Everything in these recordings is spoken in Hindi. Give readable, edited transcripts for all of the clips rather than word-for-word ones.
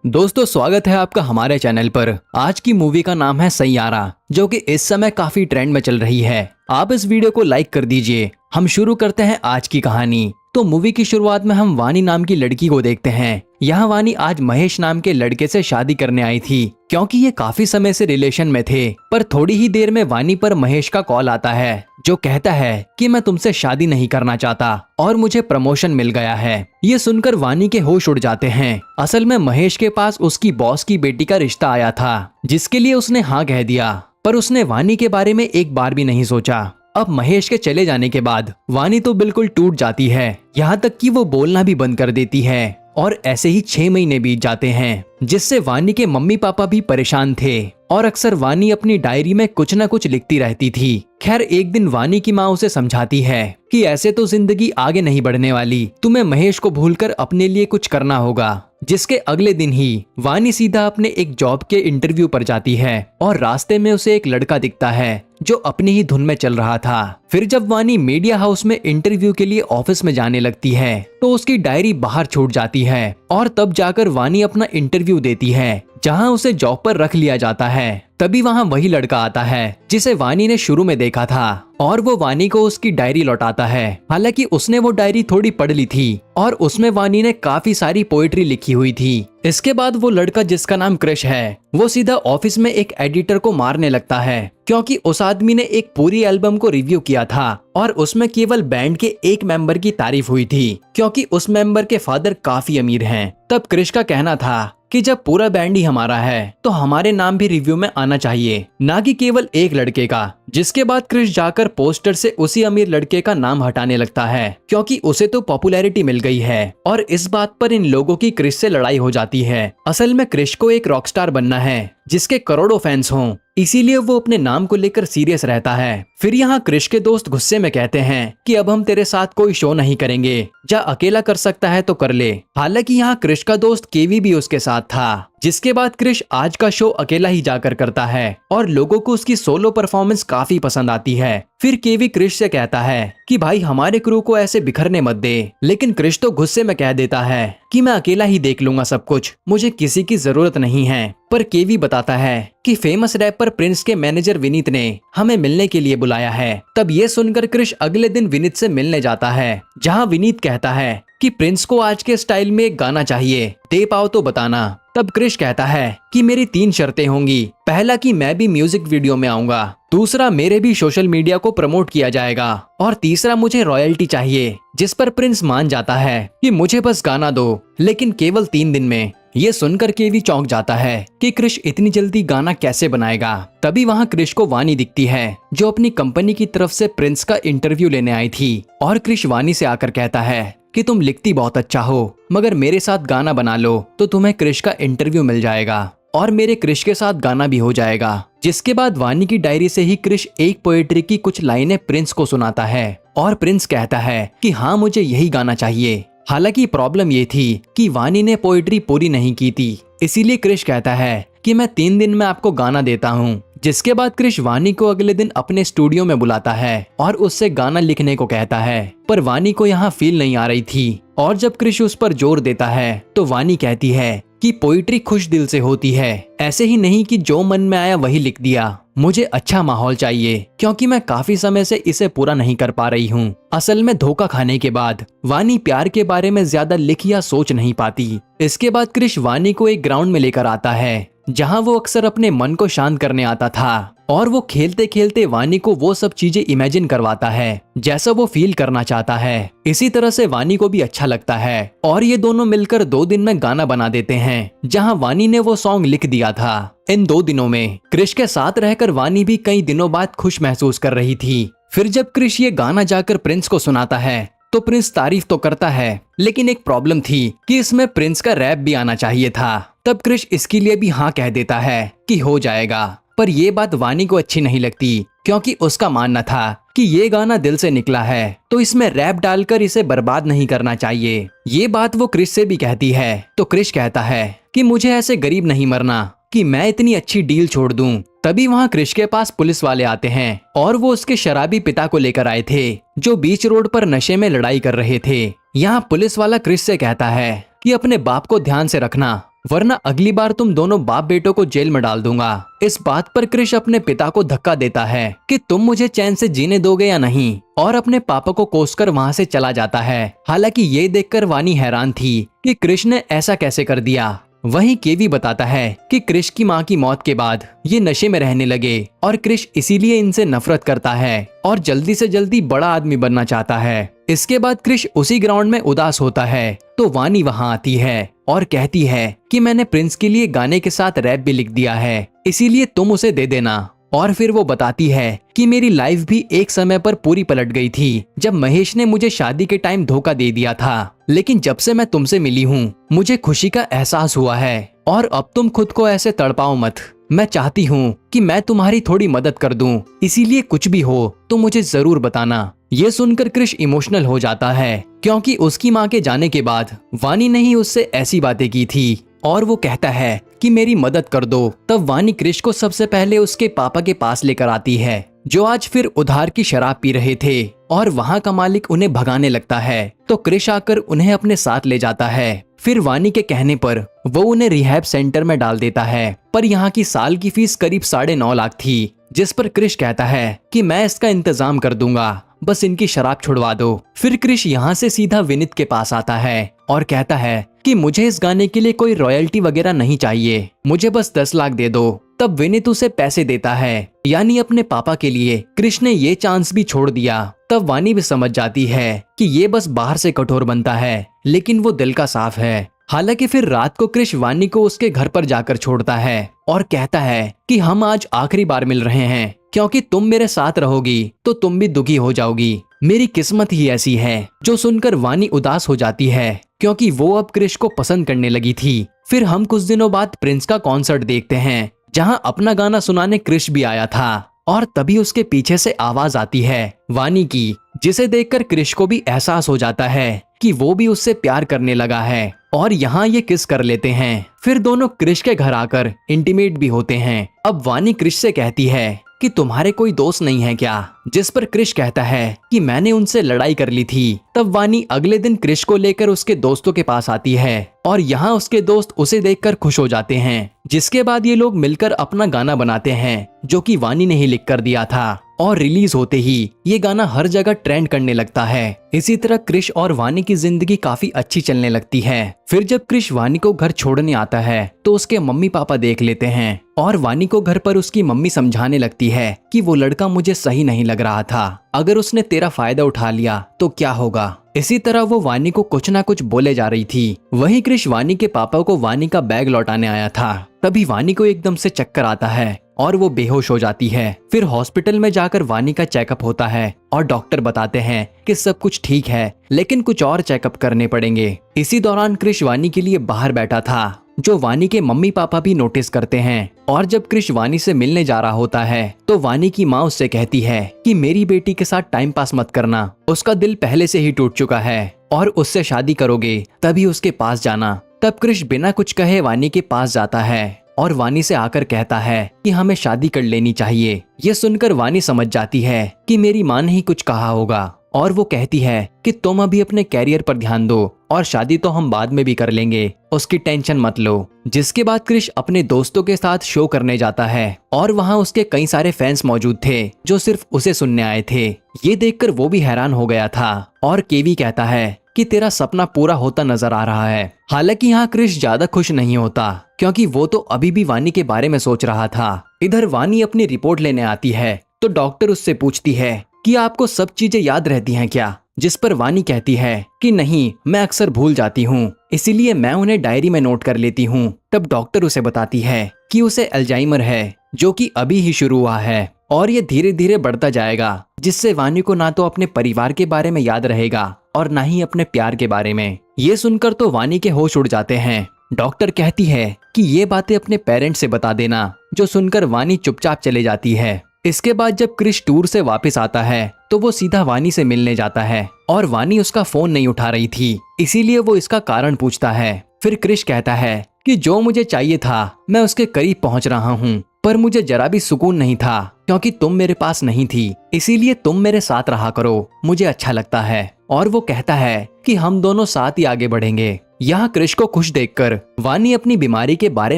दोस्तों स्वागत है आपका हमारे चैनल पर। आज की मूवी का नाम है सैयारा, जो कि इस समय काफी ट्रेंड में चल रही है। आप इस वीडियो को लाइक कर दीजिए। हम शुरू करते हैं आज की कहानी। तो मूवी की शुरुआत में हम वानी नाम की लड़की को देखते हैं। यहाँ वानी आज महेश नाम के लड़के से शादी करने आई थी, क्योंकि ये काफी समय से रिलेशन में थे। पर थोड़ी ही देर में वानी पर महेश का कॉल आता है, जो कहता है कि मैं तुमसे शादी नहीं करना चाहता और मुझे प्रमोशन मिल गया है। ये सुनकर वानी के होश उड़ जाते हैं। असल में महेश के पास उसकी बॉस की बेटी का रिश्ता आया था, जिसके लिए उसने हाँ कह दिया, पर उसने वानी के बारे में एक बार भी नहीं सोचा। अब महेश के चले जाने के बाद वानी तो बिल्कुल टूट जाती है, यहाँ तक कि वो बोलना भी बंद कर देती है। और ऐसे ही 6 महीने बीत जाते हैं, जिससे वानी के मम्मी पापा भी परेशान थे और अक्सर वानी अपनी डायरी में कुछ न कुछ लिखती रहती थी। खैर एक दिन वानी की माँ उसे समझाती है कि ऐसे तो जिंदगी आगे नहीं बढ़ने वाली, तुम्हें महेश को भूलकर अपने लिए कुछ करना होगा। जिसके अगले दिन ही वानी सीधा अपने एक जॉब के इंटरव्यू पर जाती है और रास्ते में उसे एक लड़का दिखता है जो अपनी ही धुन में चल रहा था। फिर जब वानी मीडिया हाउस में इंटरव्यू के लिए ऑफिस में जाने लगती है तो उसकी डायरी बाहर छूट जाती है और तब जाकर वानी अपना इंटरव्यू देती है, जहां उसे जॉब पर रख लिया जाता है। तभी वहां वही लड़का आता है जिसे वानी ने शुरू में देखा था और वो वानी को उसकी डायरी लौटाता है। हालांकि उसने वो डायरी थोड़ी पढ़ ली थी और उसमें वानी ने काफी सारी पोएट्री लिखी हुई थी। इसके बाद वो लड़का जिसका नाम क्रिश है, वो सीधा ऑफिस में एक एडिटर को मारने लगता है, क्योंकि उस आदमी ने एक पूरी एल्बम को रिव्यू किया था और उसमें केवल बैंड के एक मेंबर की तारीफ हुई थी, क्योंकि उस मेंबर के फादर काफी अमीर हैं। तब क्रिश का कहना था कि जब पूरा बैंड ही हमारा है तो हमारे नाम भी रिव्यू में आना चाहिए, ना कि केवल एक लड़के का। जिसके बाद क्रिश जाकर पोस्टर से उसी अमीर लड़के का नाम हटाने लगता है, क्योंकि उसे तो पॉपुलैरिटी मिल गई है। और इस बात पर इन लोगों की क्रिश से लड़ाई हो जाती है। असल में क्रिश को एक रॉकस्टार बनना है जिसके करोड़ों फैंस हों, इसीलिए वो अपने नाम को लेकर सीरियस रहता है। फिर यहाँ क्रिश के दोस्त गुस्से में कहते हैं कि अब हम तेरे साथ कोई शो नहीं करेंगे, जा अकेला कर सकता है तो कर ले। हालांकि यहाँ क्रिश का दोस्त केवी भी उसके साथ था। जिसके बाद क्रिश आज का शो अकेला ही जाकर करता है और लोगों को उसकी सोलो परफॉर्मेंस काफी पसंद आती है। फिर केवी क्रिश से कहता है कि भाई हमारे क्रू को ऐसे बिखरने मत दे, लेकिन क्रिश तो गुस्से में कह देता है कि मैं अकेला ही देख लूंगा सब कुछ, मुझे किसी की जरूरत नहीं है। पर केवी बताता है कि फेमस रैपर प्रिंस के मैनेजर विनीत ने हमें मिलने के लिए बुलाया है। तब ये सुनकर क्रिश अगले दिन विनीत से मिलने जाता है, जहाँ विनीत कहता है कि प्रिंस को आज के स्टाइल में एक गाना चाहिए, दे पाओ तो बताना। तब क्रिश कहता है कि मेरी 3 शर्तें होंगी। पहला कि मैं भी म्यूजिक वीडियो में आऊंगा, दूसरा मेरे भी सोशल मीडिया को प्रमोट किया जाएगा और तीसरा मुझे रॉयल्टी चाहिए। जिस पर प्रिंस मान जाता है कि मुझे बस गाना दो, लेकिन केवल 3 दिन में। ये सुनकर केवी चौंक जाता है कि क्रिश इतनी जल्दी गाना कैसे बनाएगा। तभी वहाँ क्रिश को वानी दिखती है, जो अपनी कंपनी की तरफ से प्रिंस का इंटरव्यू लेने आई थी। और क्रिश वानी से आकर कहता है कि तुम लिखती बहुत अच्छा हो, मगर मेरे साथ गाना बना लो तो तुम्हें क्रिश का इंटरव्यू मिल जाएगा और मेरे क्रिश के साथ गाना भी हो जाएगा। जिसके बाद वानी की डायरी से ही क्रिश एक पोएट्री की कुछ लाइनें प्रिंस को सुनाता है और प्रिंस कहता है कि हाँ मुझे यही गाना चाहिए। हालांकि प्रॉब्लम ये थी कि वानी ने पोएट्री पूरी नहीं की थी, इसीलिए क्रिश कहता है कि मैं 3 दिन में आपको गाना देता हूँ। जिसके बाद क्रिश वानी को अगले दिन अपने स्टूडियो में बुलाता है और उससे गाना लिखने को कहता है। पर वानी को यहाँ फील नहीं आ रही थी और जब क्रिश उस पर जोर देता है तो वानी कहती है कि पोइट्री खुश दिल से होती है, ऐसे ही नहीं कि जो मन में आया वही लिख दिया। मुझे अच्छा माहौल चाहिए, क्योंकि मैं काफी समय से इसे पूरा नहीं कर पा रही हूँ। असल में धोखा खाने के बाद वानी प्यार के बारे में ज्यादा लिख या सोच नहीं पाती। इसके बाद क्रिश वानी को एक ग्राउंड में लेकर आता है, जहाँ वो अक्सर अपने मन को शांत करने आता था और वो खेलते खेलते वानी को वो सब चीजें इमेजिन करवाता है जैसा वो फील करना चाहता है। इसी तरह से वानी को भी अच्छा लगता है और ये दोनों मिलकर 2 दिन में गाना बना देते हैं, जहाँ वानी ने वो सॉन्ग लिख दिया था। इन 2 दिनों में क्रिश के साथ रहकर वानी भी कई दिनों बाद खुश महसूस कर रही थी। फिर जब क्रिश ये गाना जाकर प्रिंस को सुनाता है तो प्रिंस तारीफ तो करता है, लेकिन एक प्रॉब्लम थी कि इसमें प्रिंस का रैप भी आना चाहिए था। तब क्रिश इसके लिए भी हाँ कह देता है कि हो जाएगा। पर ये बात वानी को अच्छी नहीं लगती, क्योंकि उसका मानना था कि ये गाना दिल से निकला है तो इसमें रैप डालकर इसे बर्बाद नहीं करना चाहिए। ये बात वो क्रिश से भी कहती है तो क्रिश कहता है कि मुझे ऐसे गरीब नहीं मरना कि मैं इतनी अच्छी डील छोड़ दूं। तभी वहाँ क्रिश के पास पुलिस वाले आते हैं और वो उसके शराबी पिता को लेकर आए थे, जो बीच रोड पर नशे में लड़ाई कर रहे थे। यहाँ पुलिस वाला क्रिश से कहता है कि अपने बाप को ध्यान से रखना, वरना अगली बार तुम दोनों बाप बेटों को जेल में डाल दूंगा। इस बात पर क्रिश अपने पिता को धक्का देता है कि तुम मुझे चैन से जीने दोगे या नहीं, और अपने पापा को कोसकर वहाँ से चला जाता है। हालांकि ये देखकर वानी हैरान थी कि क्रिश ने ऐसा कैसे कर दिया। वहीं केवी बताता है कि क्रिश की मां की मौत के बाद ये नशे में रहने लगे और क्रिश इसीलिए इनसे नफरत करता है और जल्दी से जल्दी बड़ा आदमी बनना चाहता है। इसके बाद क्रिश उसी ग्राउंड में उदास होता है तो वानी वहां आती है और कहती है कि मैंने प्रिंस के लिए गाने के साथ रैप भी लिख दिया है, इसीलिए तुम उसे दे देना। और फिर वो बताती है कि मेरी लाइफ भी एक समय पर पूरी पलट गई थी जब महेश ने मुझे शादी के टाइम धोखा दे दिया था, लेकिन जब से मैं तुमसे मिली हूँ मुझे खुशी का एहसास हुआ है और अब तुम खुद को ऐसे तड़पाओ मत। मैं चाहती हूँ कि मैं तुम्हारी थोड़ी मदद कर दूं, इसीलिए कुछ भी हो तो मुझे जरूर बताना। ये सुनकर क्रिश इमोशनल हो जाता है क्योंकि उसकी माँ के जाने के बाद वानी ने ही उससे ऐसी बातें की थी और वो कहता है कि मेरी मदद कर दो। तब वानी क्रिश को सबसे पहले उसके पापा के पास लेकर आती है जो आज फिर उधार की शराब पी रहे थे और वहाँ का मालिक उन्हें भगाने लगता है तो क्रिश आकर उन्हें अपने साथ ले जाता है। फिर वानी के कहने पर वो उन्हें रिहैब सेंटर में डाल देता है, पर यहाँ की साल की फीस करीब 9.5 लाख थी, जिस पर क्रिश कहता है कि मैं इसका इंतजाम कर दूंगा, बस इनकी शराब छुड़वा दो। फिर क्रिश यहाँ से सीधा विनीत के पास आता है और कहता है कि मुझे इस गाने के लिए कोई रॉयल्टी वगैरह नहीं चाहिए, मुझे बस 10 लाख दे दो। तब विनीत उसे पैसे देता है, यानी अपने पापा के लिए क्रिश ने ये चांस भी छोड़ दिया। तब वानी भी समझ जाती है कि ये बस बाहर से कठोर बनता है लेकिन वो दिल का साफ है। हालांकि फिर रात को क्रिश वानी को उसके घर पर जाकर छोड़ता है और कहता है कि हम आज आखिरी बार मिल रहे हैं, क्योंकि तुम मेरे साथ रहोगी तो तुम भी दुखी हो जाओगी, मेरी किस्मत ही ऐसी है। जो सुनकर वानी उदास हो जाती है क्योंकि वो अब क्रिश को पसंद करने लगी थी। फिर हम कुछ दिनों बाद प्रिंस का कॉन्सर्ट देखते हैं जहां अपना गाना सुनाने क्रिश भी आया था और तभी उसके पीछे से आवाज आती है वानी की, जिसे देखकर क्रिश को भी एहसास हो जाता है कि वो भी उससे प्यार करने लगा है और यहाँ ये किस कर लेते हैं। फिर दोनों क्रिश के घर आकर इंटीमेट भी होते हैं। अब वानी क्रिश से कहती है कि तुम्हारे कोई दोस्त नहीं है क्या, जिस पर क्रिश कहता है कि मैंने उनसे लड़ाई कर ली थी। तब वानी अगले दिन क्रिश को लेकर उसके दोस्तों के पास आती है और यहाँ उसके दोस्त उसे देखकर खुश हो जाते हैं, जिसके बाद ये लोग मिलकर अपना गाना बनाते हैं जो कि वानी ने ही लिख कर दिया था और रिलीज होते ही ये गाना हर जगह ट्रेंड करने लगता है। इसी तरह क्रिश और वानी की जिंदगी काफी अच्छी चलने लगती है। फिर जब क्रिश वानी को घर छोड़ने आता है तो उसके मम्मी पापा देख लेते हैं और वानी को घर पर उसकी मम्मी समझाने लगती है कि वो लड़का मुझे सही नहीं लग रहा था, अगर उसने तेरा फायदा उठा लिया तो क्या होगा। इसी तरह वो वानी को कुछ ना कुछ बोले जा रही थी। वहीं क्रिश वानी के पापा को वानी का बैग लौटाने आया था। तभी वानी को एकदम से चक्कर आता है और वो बेहोश हो जाती है। फिर हॉस्पिटल में जाकर वानी का चेकअप होता है और डॉक्टर बताते हैं कि सब कुछ ठीक है लेकिन कुछ और चेकअप करने पड़ेंगे। इसी दौरान क्रिश वानी के लिए बाहर बैठा था, जो वानी के मम्मी पापा भी नोटिस करते हैं। और जब क्रिश वानी से मिलने जा रहा होता है तो वानी की माँ उससे कहती है कि मेरी बेटी के साथ टाइम पास मत करना, उसका दिल पहले से ही टूट चुका है और उससे शादी करोगे तभी उसके पास जाना। तब क्रिश बिना कुछ कहे वानी के पास जाता है और वानी से आकर कहता है कि हमें शादी कर लेनी चाहिए। ये सुनकर वानी समझ जाती है कि मेरी माँ ने ही कुछ कहा होगा और वो कहती है कि तुम अभी अपने कैरियर पर ध्यान दो और शादी तो हम बाद में भी कर लेंगे, उसकी टेंशन मत लो। जिसके बाद क्रिश अपने दोस्तों के साथ शो करने जाता है और वहाँ उसके कई सारे फैंस मौजूद थे जो सिर्फ उसे सुनने आए थे। ये देखकर वो भी हैरान हो गया था और केवी कहता है कि तेरा सपना पूरा होता नजर आ रहा है। हालांकि यहाँ क्रिश ज्यादा खुश नहीं होता क्योंकि वो तो अभी भी वानी के बारे में सोच रहा था। इधर वानी अपनी रिपोर्ट लेने आती है तो डॉक्टर उससे पूछती है कि आपको सब चीजें याद रहती हैं क्या, जिस पर वानी कहती है कि नहीं, मैं अक्सर भूल जाती हूँ, इसीलिए मैं उन्हें डायरी में नोट कर लेती हूँ। तब डॉक्टर उसे बताती है कि उसे अल्जाइमर है जो कि अभी ही शुरू हुआ है और ये धीरे धीरे बढ़ता जाएगा, जिससे वानी को ना तो अपने परिवार के बारे में याद रहेगा और ना ही अपने प्यार के बारे में। ये सुनकर तो वानी के होश उड़ जाते हैं। डॉक्टर कहती है कि ये बातें अपने पेरेंट्स से बता देना, जो सुनकर वानी चुपचाप चले जाती है। इसके बाद जब क्रिश टूर से वापस आता है तो वो सीधा वानी से मिलने जाता है और वानी उसका फोन नहीं उठा रही थी, इसीलिए वो इसका कारण पूछता है। फिर क्रिश कहता है कि जो मुझे चाहिए था मैं उसके करीब पहुंच रहा हूँ, पर मुझे जरा भी सुकून नहीं था क्योंकि तुम मेरे पास नहीं थी, इसीलिए तुम मेरे साथ रहा करो, मुझे अच्छा लगता है। और वो कहता है कि हम दोनों साथ ही आगे बढ़ेंगे। यहाँ क्रिश को खुश देखकर वानी अपनी बीमारी के बारे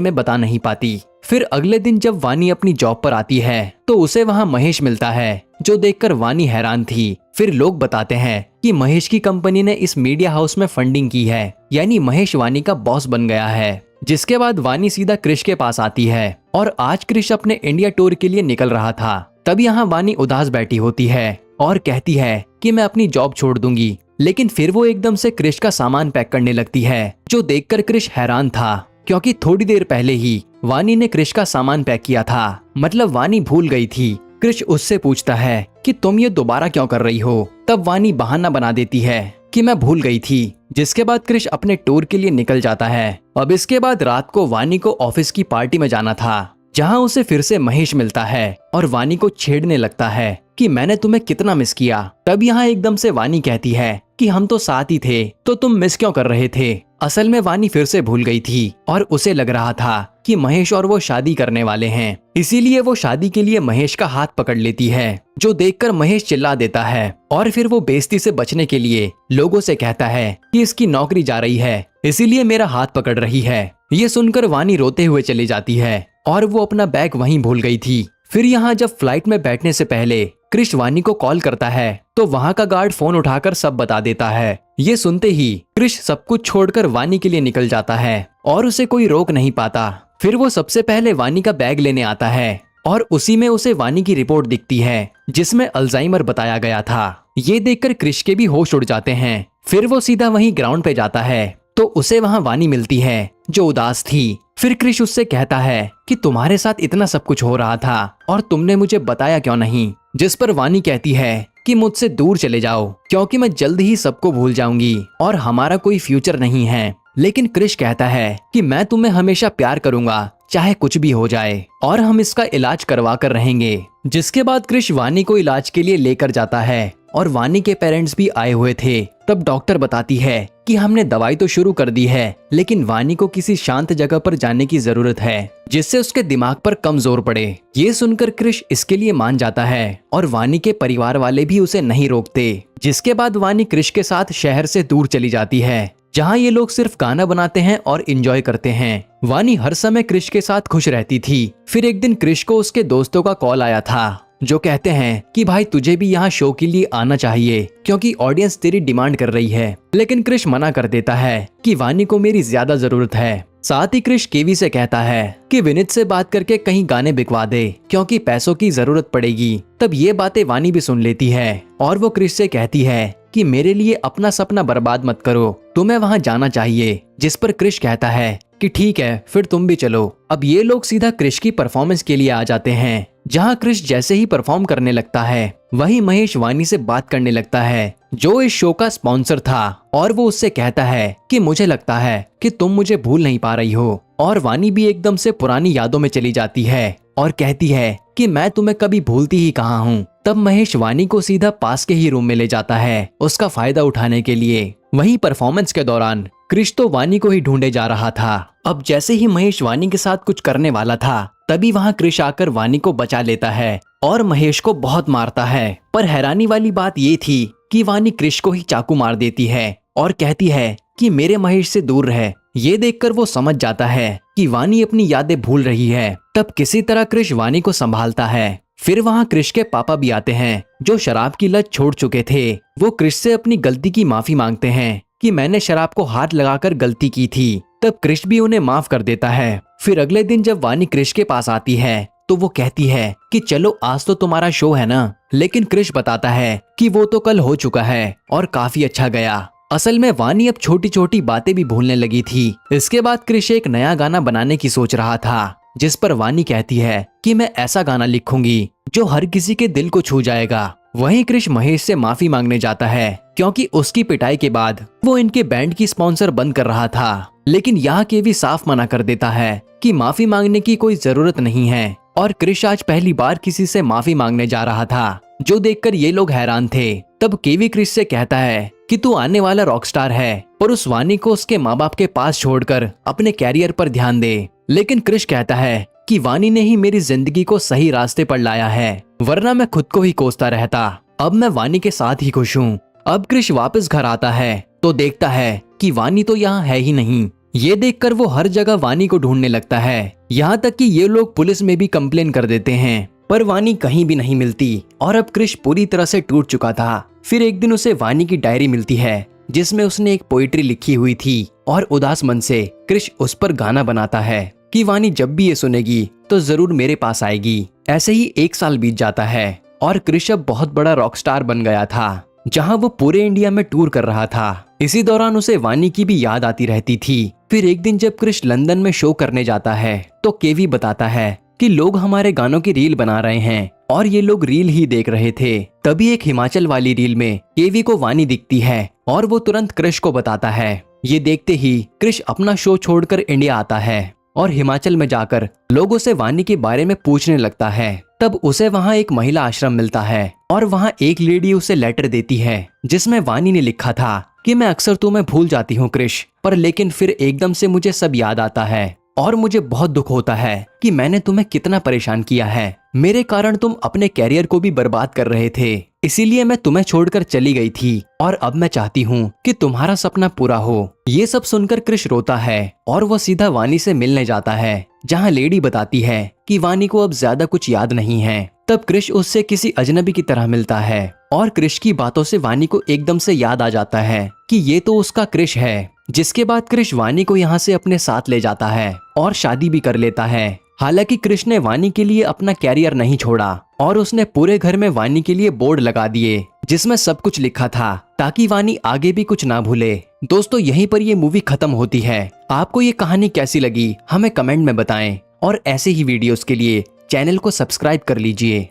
में बता नहीं पाती। फिर अगले दिन जब वानी अपनी जॉब पर आती है तो उसे वहाँ महेश मिलता है, जो देखकर वानी हैरान थी। फिर लोग बताते हैं कि महेश की कंपनी ने इस मीडिया हाउस में फंडिंग की है, यानी महेश वानी का बॉस बन गया है। जिसके बाद वानी सीधा क्रिश के पास आती है और आज क्रिश अपने इंडिया टूर के लिए निकल रहा था। तब यहाँ वानी उदास बैठी होती है और कहती है कि मैं अपनी जॉब छोड़ दूंगी, लेकिन फिर वो एकदम से क्रिश का सामान पैक करने लगती है, जो देखकर क्रिश हैरान था, क्योंकि थोड़ी देर पहले ही वानी ने क्रिश का सामान पैक किया था। मतलब वानी भूल गई थी। क्रिश उससे पूछता है कि तुम ये दोबारा क्यों कर रही हो। तब वानी बहाना बना देती है कि मैं भूल गई थी। जिसके बाद क्रिश अपने टूर के लिए निकल जाता है। अब इसके बाद रात को वानी को ऑफिस की पार्टी में जाना था, जहां उसे फिर से महेश मिलता है और वानी को छेड़ने लगता है कि मैंने तुम्हें कितना मिस किया। तब यहाँ एकदम से वानी कहती है कि हम तो साथ ही थे, तो तुम मिस क्यों कर रहे थे। असल में वानी फिर से भूल गई थी और उसे लग रहा था कि महेश और वो शादी करने वाले हैं, इसीलिए वो शादी के लिए महेश का हाथ पकड़ लेती है, जो देखकर महेश चिल्ला देता है। और फिर वो बेइज्जती से बचने के लिए लोगों से कहता है कि इसकी नौकरी जा रही है, इसीलिए मेरा हाथ पकड़ रही है। ये सुनकर वानी रोते हुए चली जाती है और वो अपना बैग वहीं भूल गई थी। फिर यहाँ जब फ्लाइट में बैठने से पहले क्रिश वानी को कॉल करता है तो वहाँ का गार्ड फोन उठाकर सब बता देता है। ये सुनते ही क्रिश सब कुछ छोड़कर वानी के लिए निकल जाता है और उसे कोई रोक नहीं पाता। फिर वो सबसे पहले वानी का बैग लेने आता है और उसी में उसे वानी की रिपोर्ट दिखती है, जिसमें अल्जाइमर बताया गया था। ये देखकर क्रिश के भी होश उड़ जाते हैं। फिर वो सीधा वहीं ग्राउंड पे जाता है तो उसे वहाँ वानी मिलती है, जो उदास थी। फिर क्रिश उससे कहता है कि तुम्हारे साथ इतना सब कुछ हो रहा था और तुमने मुझे बताया क्यों नहीं। जिस पर वानी कहती है कि मुझसे दूर चले जाओ, क्योंकि मैं जल्द ही सबको भूल जाऊंगी और हमारा कोई फ्यूचर नहीं है। लेकिन क्रिश कहता है कि मैं तुम्हें हमेशा प्यार करूंगा, चाहे कुछ भी हो जाए, और हम इसका इलाज करवा कर रहेंगे। जिसके बाद क्रिश वानी को इलाज के लिए लेकर जाता है और वानी के पेरेंट्स भी आए हुए थे। तब डॉक्टर बताती है कि हमने दवाई तो शुरू कर दी है, लेकिन वानी को किसी शांत जगह पर जाने की जरूरत है, जिससे उसके दिमाग पर कम जोर पड़े। ये सुनकर क्रिश इसके लिए मान जाता है और वानी के परिवार वाले भी उसे नहीं रोकते। जिसके बाद वानी क्रिश के साथ शहर से दूर चली जाती है, जहाँ ये लोग सिर्फ गाना बनाते हैं और एंजॉय करते हैं। वानी हर समय क्रिश के साथ खुश रहती थी। फिर एक दिन क्रिश को उसके दोस्तों का कॉल आया था, जो कहते हैं कि भाई तुझे भी यहाँ शो के लिए आना चाहिए, क्योंकि ऑडियंस तेरी डिमांड कर रही है। लेकिन क्रिश मना कर देता है कि वानी को मेरी ज्यादा जरूरत है। साथ ही क्रिश केवी से कहता है कि विनीत से बात करके कहीं गाने बिकवा दे, क्योंकि पैसों की जरूरत पड़ेगी। तब ये बातें वानी भी सुन लेती है और वो क्रिश से कहती है कि मेरे लिए अपना सपना बर्बाद मत करो, तुम्हें वहाँ जाना चाहिए। जिस पर क्रिश कहता है कि ठीक है, फिर तुम भी चलो। अब ये लोग सीधा क्रिश की परफॉर्मेंस के लिए आ जाते हैं, जहाँ क्रिश जैसे ही परफॉर्म करने लगता है वहीं महेश वानी से बात करने लगता है, जो इस शो का स्पॉन्सर था। और वो उससे कहता है कि मुझे लगता है कि तुम मुझे भूल नहीं पा रही हो। और वानी भी एकदम से पुरानी यादों में चली जाती है और कहती है कि मैं तुम्हें कभी भूलती ही कहाँ हूँ। तब महेश वानी को सीधा पास के ही रूम में ले जाता है उसका फायदा उठाने के लिए। वहीं परफॉर्मेंस के दौरान क्रिश तो वानी को ही ढूंढे जा रहा था। अब जैसे ही महेश वानी के साथ कुछ करने वाला था, तभी वहाँ क्रिश आकर वानी को बचा लेता है और महेश को बहुत मारता है। पर हैरानी वाली बात ये थी कि वानी क्रिश को ही चाकू मार देती है और कहती है कि मेरे महेश से दूर रहे। ये देखकर वो समझ जाता है कि वानी अपनी यादें भूल रही है। तब किसी तरह क्रिश वानी को संभालता है। फिर वहाँ क्रिश के पापा भी आते हैं, जो शराब की लत छोड़ चुके थे। वो क्रिश से अपनी गलती की माफी मांगते हैं कि मैंने शराब को हाथ लगाकर गलती की थी। तब क्रिश भी उन्हें माफ कर देता है। फिर अगले दिन जब वानी क्रिश के पास आती है तो वो कहती है कि चलो आज तो तुम्हारा शो है ना। लेकिन क्रिश बताता है कि वो तो कल हो चुका है और काफी अच्छा गया। असल में वानी अब छोटी छोटी बातें भी भूलने लगी थी। इसके बाद क्रिश एक नया गाना बनाने की सोच रहा था, जिस पर वानी कहती है कि मैं ऐसा गाना लिखूंगी जो हर किसी के दिल को छू जाएगा। वहीं क्रिश महेश से माफी मांगने जाता है, क्योंकि उसकी पिटाई के बाद वो इनके बैंड की स्पॉन्सर बंद कर रहा था। लेकिन यहाँ केवी साफ मना कर देता है कि माफी मांगने की कोई जरूरत नहीं है। और क्रिश आज पहली बार किसी से माफी मांगने जा रहा था, जो देखकर ये लोग हैरान थे। तब केवी क्रिश से कहता है कि तू आने वाला रॉकस्टार है, पर उस वानी को उसके माँ बाप के पास छोड़कर अपने कैरियर पर ध्यान दे। लेकिन क्रिश कहता है कि वानी ने ही मेरी जिंदगी को सही रास्ते पर लाया है, वरना मैं खुद को ही कोसता रहता। अब मैं वानी के साथ ही खुश हूँ। अब क्रिश वापस घर आता है तो देखता है कि वानी तो यहाँ है ही नहीं। ये देखकर वो हर जगह वानी को ढूंढने लगता है, यहाँ तक कि ये लोग पुलिस में भी कंप्लेन कर देते हैं, पर वानी कहीं भी नहीं मिलती और अब क्रिश पूरी तरह से टूट चुका था। फिर एक दिन उसे वानी की डायरी मिलती है जिसमें उसने एक पोइट्री लिखी हुई थी और उदास मन से क्रिश उस पर गाना बनाता है कि वानी जब भी ये सुनेगी तो जरूर मेरे पास आएगी। ऐसे ही 1 साल बीत जाता है और क्रिश अब बहुत बड़ा रॉक स्टार बन गया था, जहां वो पूरे इंडिया में टूर कर रहा था। इसी दौरान उसे वानी की भी याद आती रहती थी। फिर एक दिन जब क्रिश लंदन में शो करने जाता है तो केवी बताता है कि लोग हमारे गानों की रील बना रहे हैं और ये लोग रील ही देख रहे थे। तभी एक हिमाचल वाली रील में केवी को वानी दिखती है और वो तुरंत क्रिश को बताता है। ये देखते ही क्रिश अपना शो छोड़कर इंडिया आता है और हिमाचल में जाकर लोगों से वानी के बारे में पूछने लगता है। तब उसे वहाँ एक महिला आश्रम मिलता है और वहाँ एक लेडी उसे लेटर देती है जिसमें वानी ने लिखा था कि मैं अक्सर तुम्हें भूल जाती हूँ क्रिश, पर लेकिन फिर एकदम से मुझे सब याद आता है और मुझे बहुत दुख होता है कि मैंने तुम्हें कितना परेशान किया है। मेरे कारण तुम अपने कैरियर को भी बर्बाद कर रहे थे, इसीलिए मैं तुम्हें छोड़कर चली गई थी और अब मैं चाहती हूँ कि तुम्हारा सपना पूरा हो। ये सब सुनकर क्रिश रोता है और वो सीधा वानी से मिलने जाता है, जहाँ लेडी बताती है कि वानी को अब ज्यादा कुछ याद नहीं है। तब क्रिश उससे किसी अजनबी की तरह मिलता है और क्रिश की बातों से वानी को एकदम से याद आ जाता है कि ये तो उसका क्रिश है। जिसके बाद क्रिश वानी को यहाँ से अपने साथ ले जाता है और शादी भी कर लेता है। हालांकि क्रिश ने वानी के लिए अपना कैरियर नहीं छोड़ा और उसने पूरे घर में वानी के लिए बोर्ड लगा दिए जिसमें सब कुछ लिखा था ताकि वानी आगे भी कुछ ना भूले। दोस्तों, यहीं पर ये मूवी खत्म होती है। आपको ये कहानी कैसी लगी हमें कमेंट में बताएं और ऐसे ही वीडियोस के लिए चैनल को सब्सक्राइब कर लीजिए।